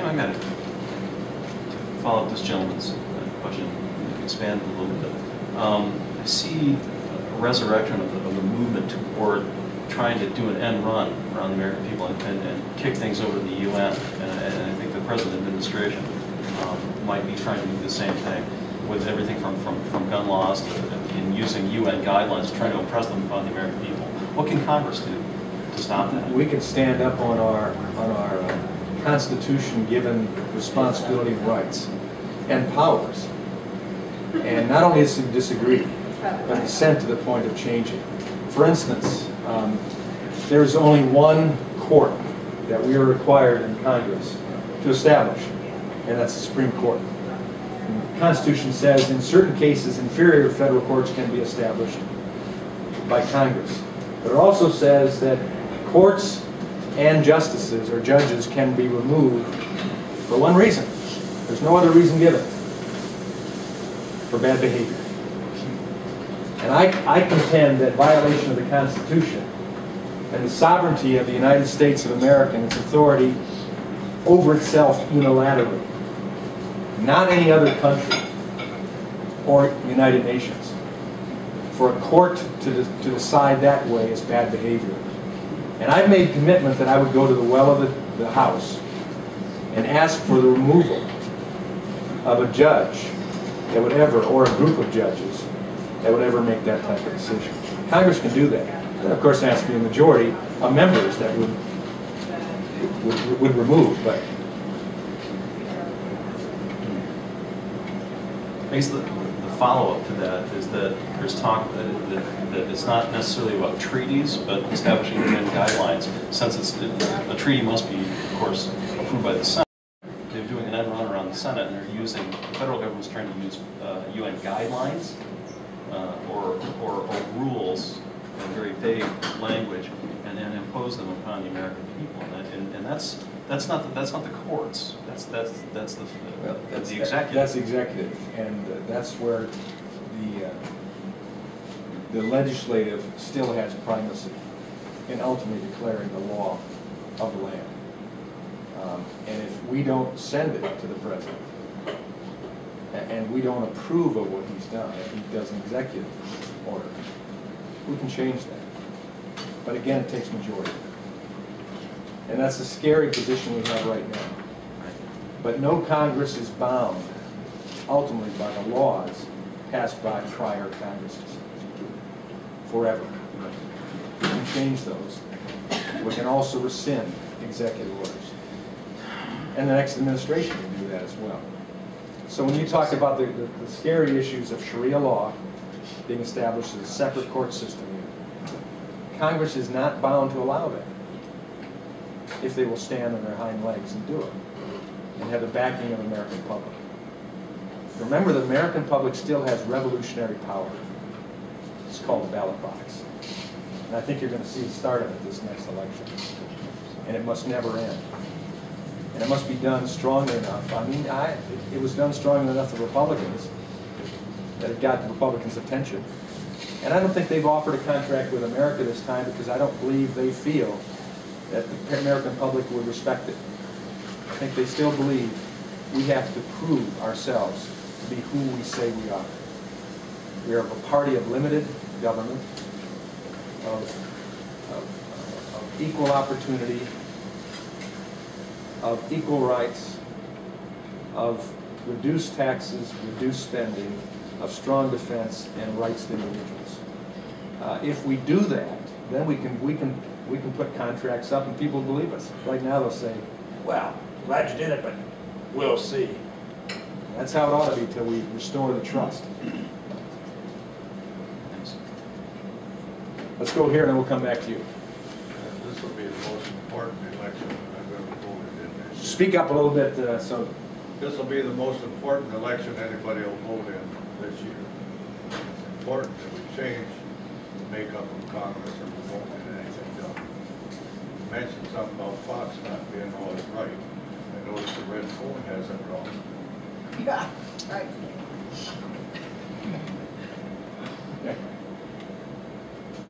I got to follow up this gentleman's question, expand it a little bit. I see a resurrection of the movement toward trying to do an end run around the American people and kick things over to the UN. And I think the present administration might be trying to do the same thing with everything from gun laws in using UN guidelines, trying to impress them upon the American people. What can Congress do to stop that? We can stand up on our Constitution-given responsibility and rights and powers, and not only disagree, but dissent to the point of changing. For instance, there's only one court that we are required in Congress to establish, and that's the Supreme Court. And the Constitution says in certain cases inferior federal courts can be established by Congress. But it also says that courts and justices or judges can be removed for one reason. There's no other reason given: for bad behavior. And I contend that violation of the Constitution and the sovereignty of the United States of America and its authority over itself unilaterally, not any other country or United Nations, for a court to decide that way is bad behavior. And I've made commitment that I would go to the well of the House and ask for the removal of a judge that would ever, or a group of judges, that would ever make that type of decision. Congress can do that. And of course, there has to be a majority of members that would remove, but I guess the follow-up to that is that there's talk that it's not necessarily about treaties, but establishing UN guidelines. Since a treaty must be, of course, approved by the Senate, they're doing an end run around the Senate, and they're using, the federal government's trying to use UN guidelines or rules in very vague language, and then impose them upon the American people. And that's not the courts. That's the executive. That's executive, and that's where the legislative still has primacy in ultimately declaring the law of the land. And if we don't send it to the president, and we don't approve of what he's done, if he does an executive order, we can change that. But again, it takes majority. And that's a scary position we have right now. But no Congress is bound, ultimately, by the laws passed by prior Congresses. Forever. We can change those. We can also rescind executive orders. And the next administration can do that as well. So when you talk about the scary issues of Sharia law being established as a separate court system, Congress is not bound to allow that if they will stand on their hind legs and do it and have the backing of the American public. Remember, the American public still has revolutionary power. It's called the ballot box. And I think you're going to see the start of it this next election. And it must never end. And it must be done strongly enough. I mean, it was done strongly enough to Republicans that it got the Republicans' attention. And I don't think they've offered a contract with America this time because I don't believe they feel that the American public would respect it. I think they still believe we have to prove ourselves to be who we say we are. We are a party of limited government, of equal opportunity, of equal rights, of reduced taxes, reduced spending, of strong defense, and rights to individuals. If we do that, then we can put contracts up and people believe us. Right now they'll say, well, glad you did it, but we'll see. That's how it ought to be till we restore the trust. Let's go here and then we'll come back to you. This will be the most important election I've ever voted in. Speak up a little bit. So this will be the most important election anybody will vote in this year. It's important that we change the makeup of Congress and we won't get anything done. You mentioned something about Fox not being always right. I noticed the red phone has it wrong. Yeah, right.